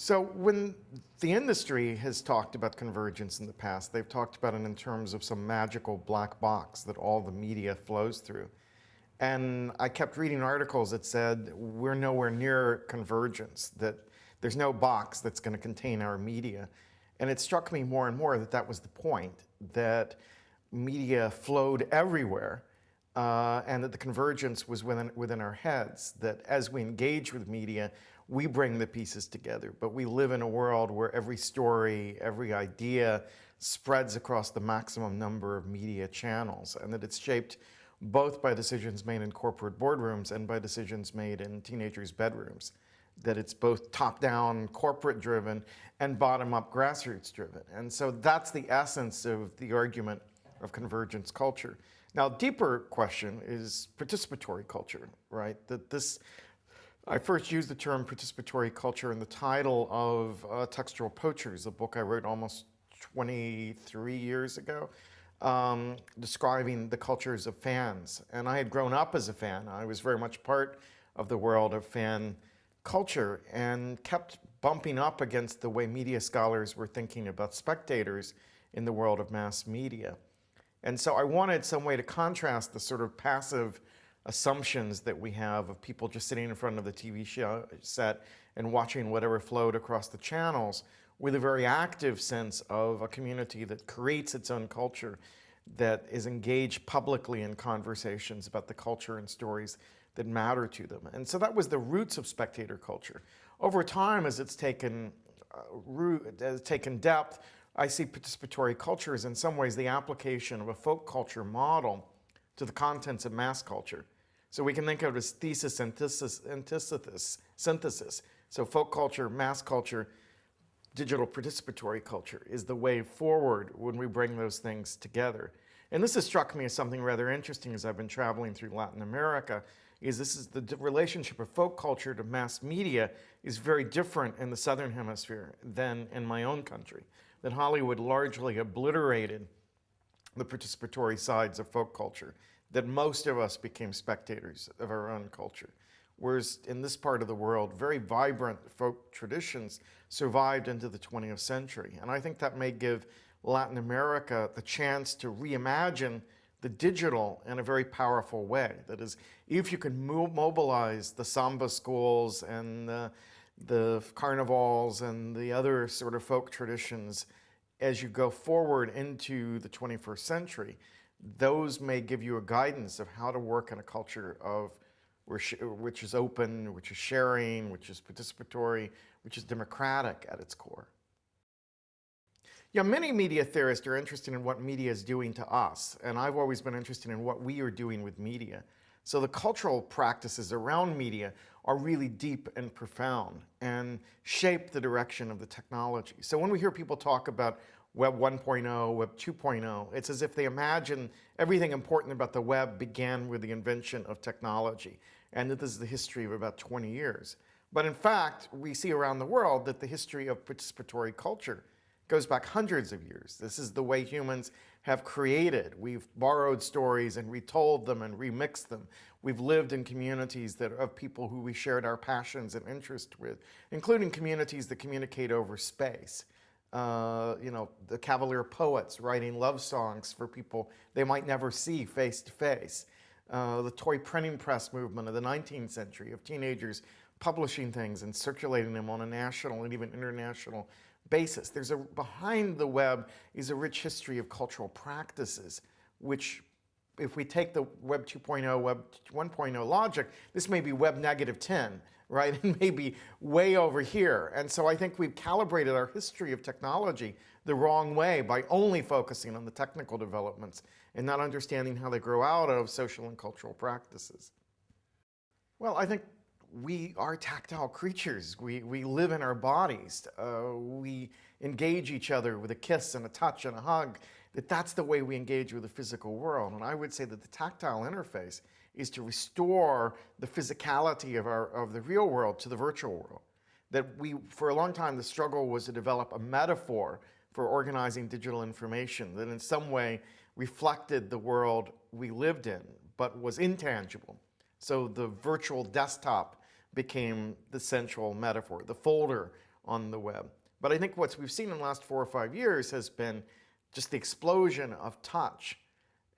So when the industry has talked about convergence in the past, they've talked about it in terms of some magical black box that all the media flows through. And I kept reading articles that said we're nowhere near convergence, that there's no box that's going to contain our media. And it struck me more and more that that was the point, that media flowed everywhere, and that the convergence was within our heads, that as we engage with media, we bring the pieces together. But we live in a world where every story, every idea spreads across the maximum number of media channels, and that it's shaped both by decisions made in corporate boardrooms and by decisions made in teenagers' bedrooms. That it's both top-down, corporate-driven, and bottom-up, grassroots-driven. And so that's the essence of the argument of convergence culture. Now, a deeper question is participatory culture, right? I first used the term participatory culture in the title of Textual Poachers, a book I wrote almost 23 years ago, describing the cultures of fans. And I had grown up as a fan. I was very much part of the world of fan culture and kept bumping up against the way media scholars were thinking about spectators in the world of mass media. And so I wanted some way to contrast the sort of passive assumptions that we have of people just sitting in front of the TV show set and watching whatever flowed across the channels with a very active sense of a community that creates its own culture, that is engaged publicly in conversations about the culture and stories that matter to them. And so that was the roots of spectator culture. Over time, as it's taken depth, I see participatory culture as in some ways the application of a folk culture model to the contents of mass culture. So we can think of it as thesis, antithesis, synthesis. So folk culture, mass culture, digital participatory culture is the way forward when we bring those things together. And this has struck me as something rather interesting as I've been traveling through Latin America, is the relationship of folk culture to mass media is very different in the Southern Hemisphere than in my own country. That Hollywood largely obliterated the participatory sides of folk culture, that most of us became spectators of our own culture. Whereas in this part of the world, very vibrant folk traditions survived into the 20th century. And I think that may give Latin America the chance to reimagine the digital in a very powerful way. That is, if you can mobilize the samba schools and the carnivals and the other sort of folk traditions as you go forward into the 21st century, those may give you a guidance of how to work in a culture of which is open, which is sharing, which is participatory, which is democratic at its core. Yeah, many media theorists are interested in what media is doing to us, and I've always been interested in what we are doing with media. So the cultural practices around media are really deep and profound and shape the direction of the technology. So when we hear people talk about Web 1.0, Web 2.0, it's as if they imagine everything important about the web began with the invention of technology, and that this is the history of about 20 years. But in fact, we see around the world that the history of participatory culture goes back hundreds of years. This is the way humans have created. We've borrowed stories and retold them and remixed them. We've lived in communities that of people who we shared our passions and interests with, including communities that communicate over space. The Cavalier poets writing love songs for people they might never see face to face. The toy printing press movement of the 19th century of teenagers publishing things and circulating them on a national and even international basis. Behind the web is a rich history of cultural practices, which if we take the Web 2.0, Web 1.0 logic, this may be Web -10, right? It may be way over here. And so I think we've calibrated our history of technology the wrong way by only focusing on the technical developments and not understanding how they grow out of social and cultural practices. Well, I think we are tactile creatures. We live in our bodies. We engage each other with a kiss and a touch and a hug. That's the way we engage with the physical world. And I would say that the tactile interface is to restore the physicality of the real world to the virtual world. That for a long time, the struggle was to develop a metaphor for organizing digital information that in some way reflected the world we lived in, but was intangible. So the virtual desktop became the central metaphor. The folder on the web. But I think what we've seen in the last 4 or 5 years has been just the explosion of touch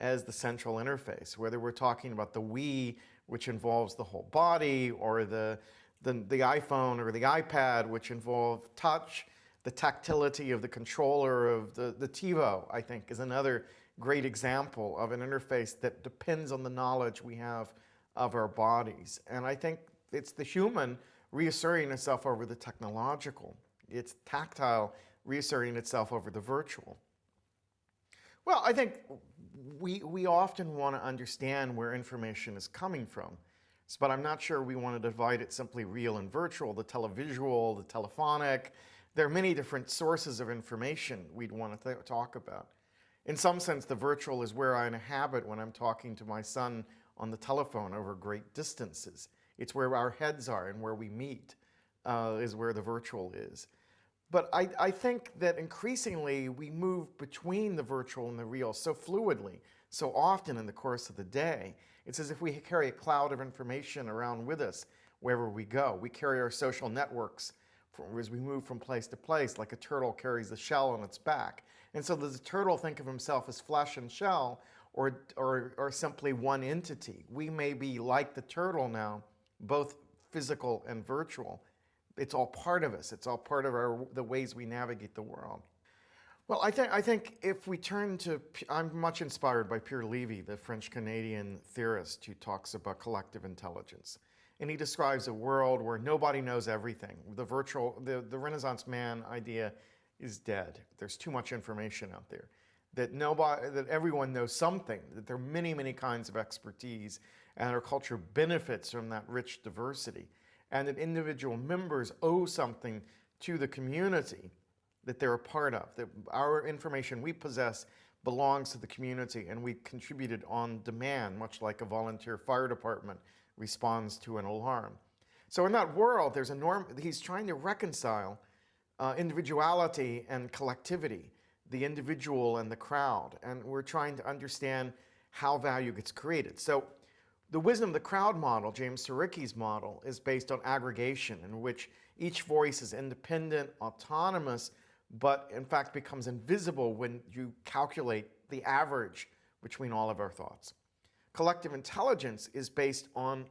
as the central interface, whether we're talking about the we, which involves the whole body, or the iPhone or the iPad, which involve touch. The tactility of the controller of the TiVo, I think, is another great example of an interface that depends on the knowledge we have of our bodies. And I think it's the human reasserting itself over the technological. It's tactile reasserting itself over the virtual. Well, I think we often want to understand where information is coming from, but I'm not sure we want to divide it simply real and virtual, the televisual, the telephonic. There are many different sources of information we'd want to talk about. In some sense, the virtual is where I inhabit when I'm talking to my son on the telephone over great distances. It's where our heads are and where we meet is where the virtual is. But I think that increasingly we move between the virtual and the real so fluidly, so often in the course of the day. It's as if we carry a cloud of information around with us wherever we go. We carry our social networks as we move from place to place, like a turtle carries the shell on its back. And so does the turtle think of himself as flesh and shell, or simply one entity? We may be like the turtle now, both physical and virtual. It's all part of us. It's all part of the ways we navigate the world. Well, I think if we turn to, I'm much inspired by Pierre Levy, the French-Canadian theorist who talks about collective intelligence. And he describes a world where nobody knows everything. The Renaissance man idea is dead. There's too much information out there. That everyone knows something, that there are many, many kinds of expertise, and our culture benefits from that rich diversity. And that individual members owe something to the community that they're a part of, that our information we possess belongs to the community, and we contributed on demand, much like a volunteer fire department responds to an alarm. So in that world, he's trying to reconcile individuality and collectivity, the individual and the crowd, and we're trying to understand how value gets created. So the wisdom of the crowd model, James Surowiecki's model, is based on aggregation, in which each voice is independent, autonomous, but in fact becomes invisible when you calculate the average between all of our thoughts. Collective intelligence is based on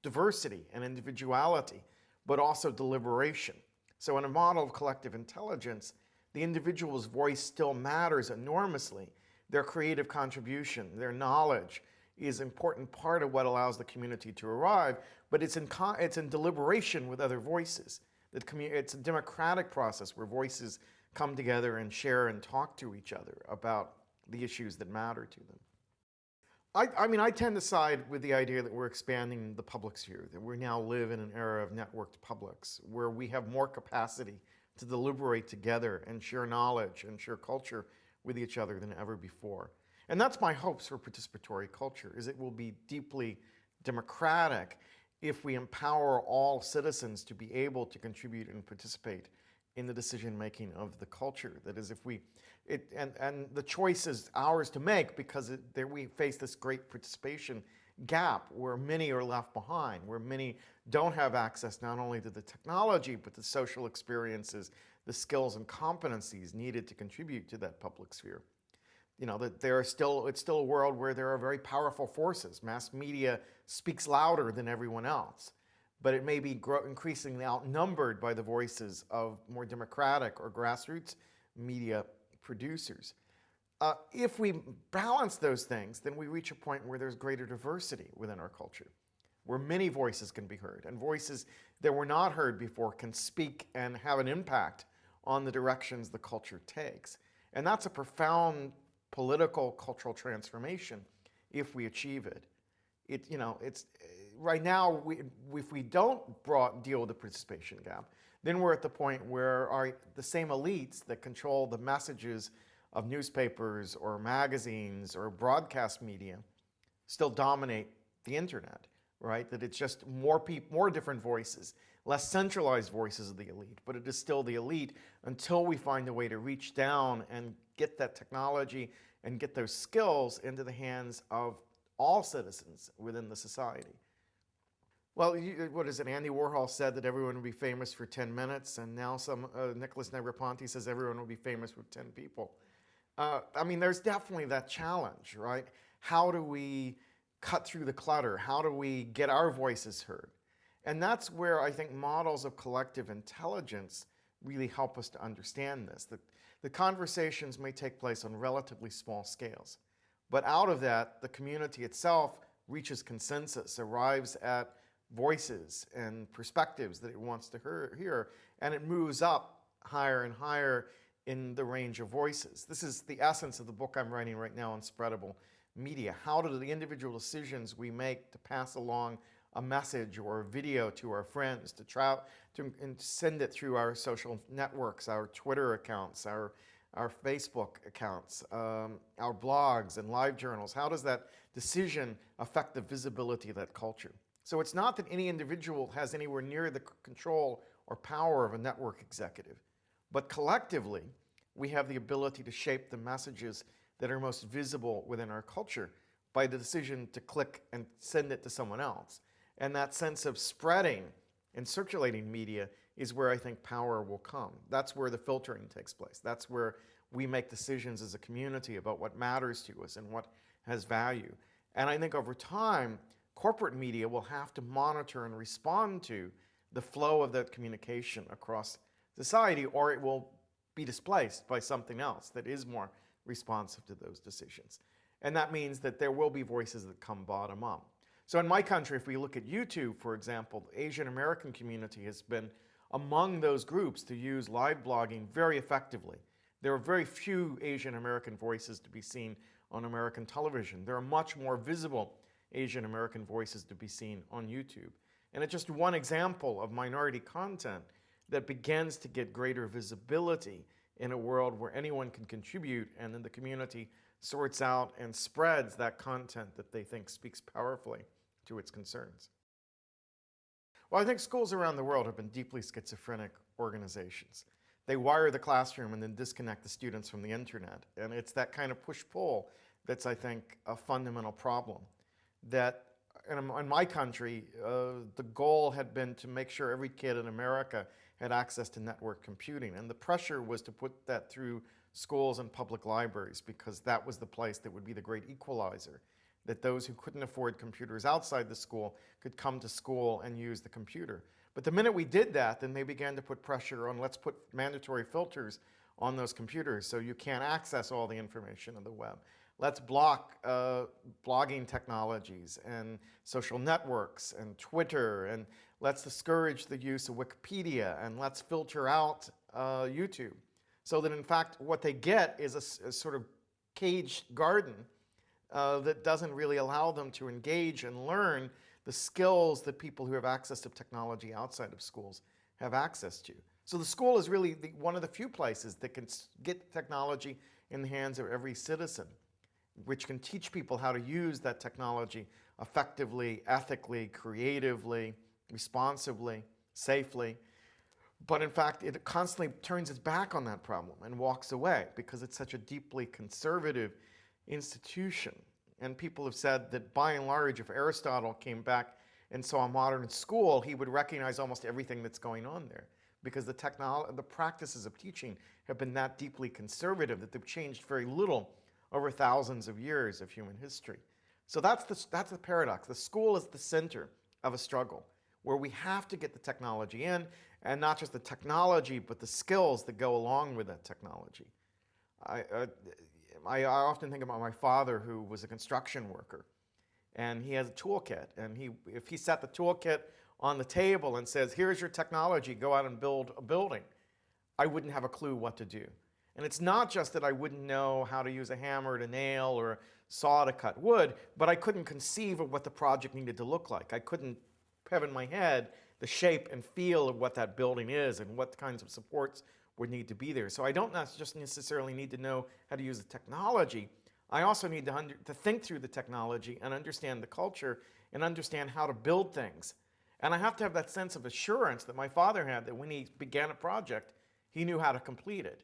diversity and individuality, but also deliberation. So in a model of collective intelligence, the individual's voice still matters enormously. Their creative contribution, their knowledge is an important part of what allows the community to arrive, but it's in deliberation with other voices. It's a democratic process where voices come together and share and talk to each other about the issues that matter to them. I tend to side with the idea that we're expanding the public sphere, that we now live in an era of networked publics, where we have more capacity to deliberate together and share knowledge and share culture with each other than ever before. And that's my hopes for participatory culture, is it will be deeply democratic if we empower all citizens to be able to contribute and participate in the decision-making of the culture. That is, and the choice is ours to make, because we face this great participation gap where many are left behind, where many don't have access not only to the technology, but the social experiences, the skills and competencies needed to contribute to that public sphere. You know, that it's still a world where there are very powerful forces. Mass media speaks louder than everyone else, but it may be increasingly outnumbered by the voices of more democratic or grassroots media producers. If we balance those things, then we reach a point where there's greater diversity within our culture, where many voices can be heard, and voices that were not heard before can speak and have an impact on the directions the culture takes. And that's a profound political, cultural transformation if we achieve it. It's right now, if we don't deal with the participation gap, then we're at the point where the same elites that control the messages of newspapers or magazines or broadcast media still dominate the internet, right? That it's just more different voices, less centralized voices of the elite, but it is still the elite until we find a way to reach down and get that technology and get those skills into the hands of all citizens within the society. Well, what is it? Andy Warhol said that everyone would be famous for 10 minutes, and now Nicholas Negroponte says everyone will be famous with 10 people. I mean, there's definitely that challenge, right? How do we cut through the clutter? How do we get our voices heard? And that's where I think models of collective intelligence really help us to understand this. The conversations may take place on relatively small scales, but out of that, the community itself reaches consensus, arrives at voices and perspectives that it wants to hear, and it moves up higher and higher in the range of voices. This is the essence of the book I'm writing right now on spreadable media. How do the individual decisions we make to pass along a message or a video to our friends, to send it through our social networks, our Twitter accounts, our Facebook accounts, our blogs and live journals, how does that decision affect the visibility of that culture? So it's not that any individual has anywhere near the control or power of a network executive, but collectively, we have the ability to shape the messages that are most visible within our culture by the decision to click and send it to someone else. And that sense of spreading and circulating media is where I think power will come. That's where the filtering takes place. That's where we make decisions as a community about what matters to us and what has value. And I think over time, corporate media will have to monitor and respond to the flow of that communication across society, or it will be displaced by something else that is more responsive to those decisions. And that means that there will be voices that come bottom up. So in my country, if we look at YouTube, for example, the Asian American community has been among those groups to use live blogging very effectively. There are very few Asian American voices to be seen on American television. There are much more visible Asian American voices to be seen on YouTube. And it's just one example of minority content that begins to get greater visibility in a world where anyone can contribute, and then the community sorts out and spreads that content that they think speaks powerfully to its concerns. Well, I think schools around the world have been deeply schizophrenic organizations. They wire the classroom and then disconnect the students from the internet. And it's that kind of push-pull that's, I think, a fundamental problem. That in my country, the goal had been to make sure every kid in America had access to network computing. And the pressure was to put that through schools and public libraries, because that was the place that would be the great equalizer, that those who couldn't afford computers outside the school could come to school and use the computer. But the minute we did that, then they began to put pressure on, let's put mandatory filters on those computers so you can't access all the information on the web. Let's block blogging technologies and social networks and Twitter, and let's discourage the use of Wikipedia, and let's filter out YouTube. So that in fact, what they get is a sort of caged garden that doesn't really allow them to engage and learn the skills that people who have access to technology outside of schools have access to. So the school is really one of the few places that can get technology in the hands of every citizen, which can teach people how to use that technology effectively, ethically, creatively, responsibly, safely. But in fact, it constantly turns its back on that problem and walks away because it's such a deeply conservative institution. And people have said that by and large, if Aristotle came back and saw a modern school, he would recognize almost everything that's going on there, because the practices of teaching have been that deeply conservative that they've changed very little over thousands of years of human history. So that's the paradox. The school is the center of a struggle where we have to get the technology in, and not just the technology, but the skills that go along with that technology. I often think about my father, who was a construction worker, and he has a toolkit, and if he set the toolkit on the table and says, here's your technology, go out and build a building, I wouldn't have a clue what to do. And it's not just that I wouldn't know how to use a hammer to nail or a saw to cut wood, but I couldn't conceive of what the project needed to look like. I couldn't have in my head the shape and feel of what that building is and what kinds of supports would need to be there. So I don't just necessarily need to know how to use the technology. I also need to think through the technology and understand the culture and understand how to build things. And I have to have that sense of assurance that my father had, that when he began a project, he knew how to complete it.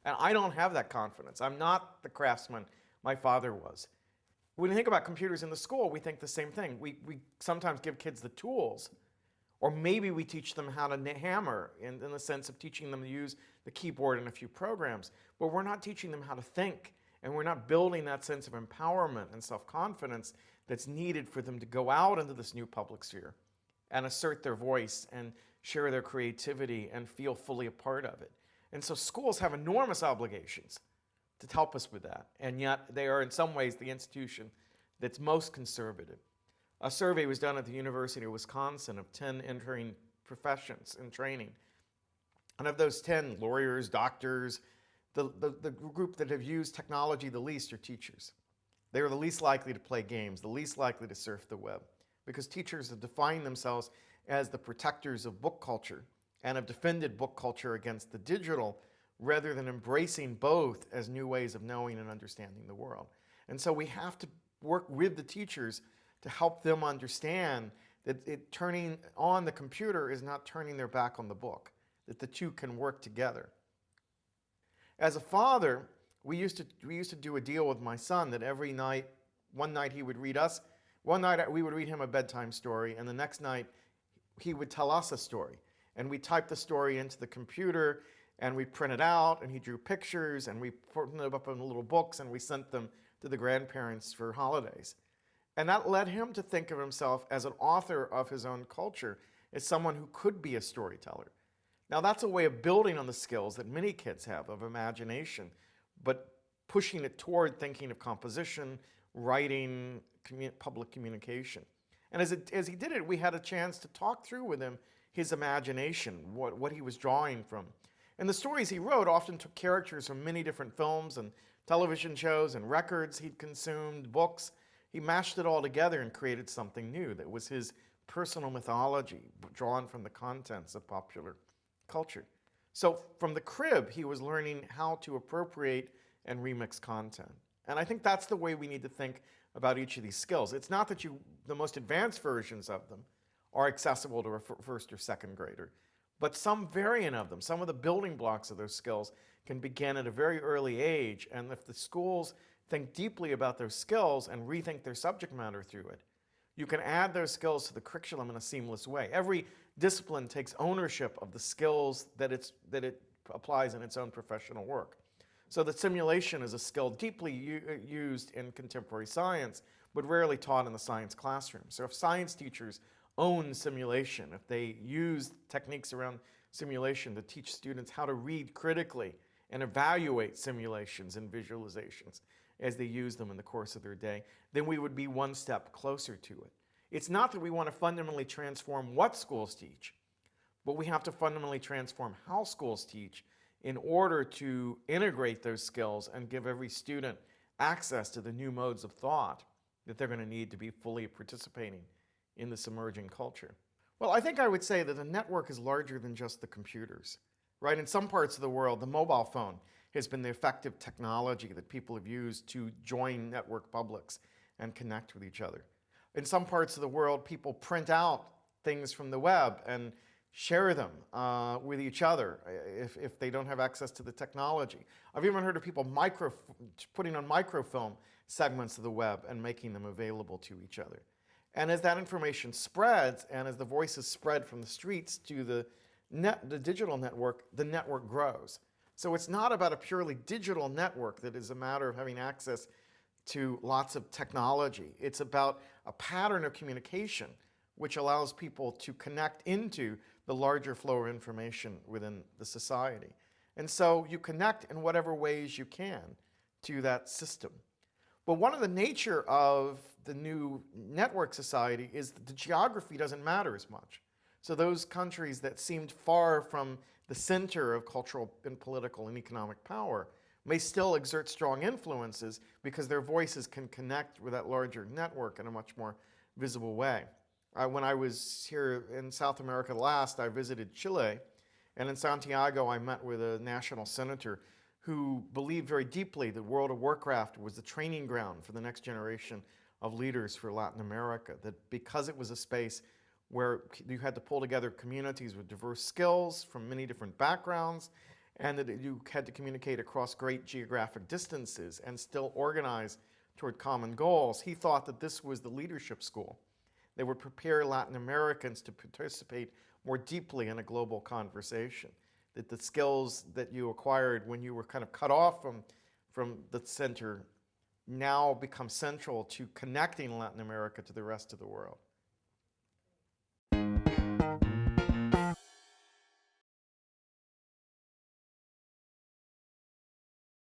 And I don't have that confidence. I'm not the craftsman my father was. When we think about computers in the school, we think the same thing. We sometimes give kids the tools, or maybe we teach them how to hammer in the sense of teaching them to use the keyboard and a few programs, but we're not teaching them how to think, and we're not building that sense of empowerment and self-confidence that's needed for them to go out into this new public sphere and assert their voice and share their creativity and feel fully a part of it. And so schools have enormous obligations to help us with that, and yet they are in some ways the institution that's most conservative. A survey was done at the University of Wisconsin of 10 entering professions in training. And of those 10, lawyers, doctors, the group that have used technology the least are teachers. They are the least likely to play games, the least likely to surf the web, because teachers have defined themselves as the protectors of book culture and have defended book culture against the digital rather than embracing both as new ways of knowing and understanding the world. And so we have to work with the teachers to help them understand that turning on the computer is not turning their back on the book, that the two can work together. As a father, we used to do a deal with my son that every night, one night he would read us, one night we would read him a bedtime story, and the next night he would tell us a story. And we typed the story into the computer, and we print it out, and he drew pictures, and we put them up in little books, and we sent them to the grandparents for holidays. And that led him to think of himself as an author of his own culture, as someone who could be a storyteller. Now that's a way of building on the skills that many kids have of imagination, but pushing it toward thinking of composition, writing, public communication. And as he did it, we had a chance to talk through with him his imagination, what he was drawing from. And the stories he wrote often took characters from many different films and television shows and records he'd consumed, books. He mashed it all together and created something new that was his personal mythology, drawn from the contents of popular culture. So from the crib, he was learning how to appropriate and remix content. And I think that's the way we need to think about each of these skills. It's not that the most advanced versions of them are accessible to a first or second grader, but some variant of them, some of the building blocks of those skills can begin at a very early age. And if the schools think deeply about those skills and rethink their subject matter through it, you can add those skills to the curriculum in a seamless way. Every discipline takes ownership of the skills that it applies in its own professional work. So that simulation is a skill deeply used in contemporary science, but rarely taught in the science classroom. So if science teachers own simulation, if they use techniques around simulation to teach students how to read critically and evaluate simulations and visualizations as they use them in the course of their day, then we would be one step closer to it. It's not that we want to fundamentally transform what schools teach, but we have to fundamentally transform how schools teach in order to integrate those skills and give every student access to the new modes of thought that they're going to need to be fully participating in this emerging culture. Well, I think I would say that the network is larger than just the computers, right? In some parts of the world, the mobile phone has been the effective technology that people have used to join network publics and connect with each other. In some parts of the world, people print out things from the web and share them with each other if they don't have access to the technology. I've even heard of people putting on microfilm segments of the web and making them available to each other. And as that information spreads, and as the voices spread from the streets to the digital network, the network grows. So it's not about a purely digital network that is a matter of having access to lots of technology. It's about a pattern of communication which allows people to connect into the larger flow of information within the society. And so you connect in whatever ways you can to that system. But one of the nature of the new network society is that the geography doesn't matter as much. So those countries that seemed far from the center of cultural and political and economic power may still exert strong influences because their voices can connect with that larger network in a much more visible way. When I was here in South America last, I visited Chile, and in Santiago I met with a national senator who believed very deeply that World of Warcraft was the training ground for the next generation of leaders for Latin America, that because it was a space where you had to pull together communities with diverse skills from many different backgrounds, and that you had to communicate across great geographic distances and still organize toward common goals, he thought that this was the leadership school. They would prepare Latin Americans to participate more deeply in a global conversation, that the skills that you acquired when you were kind of cut off from the center now become central to connecting Latin America to the rest of the world.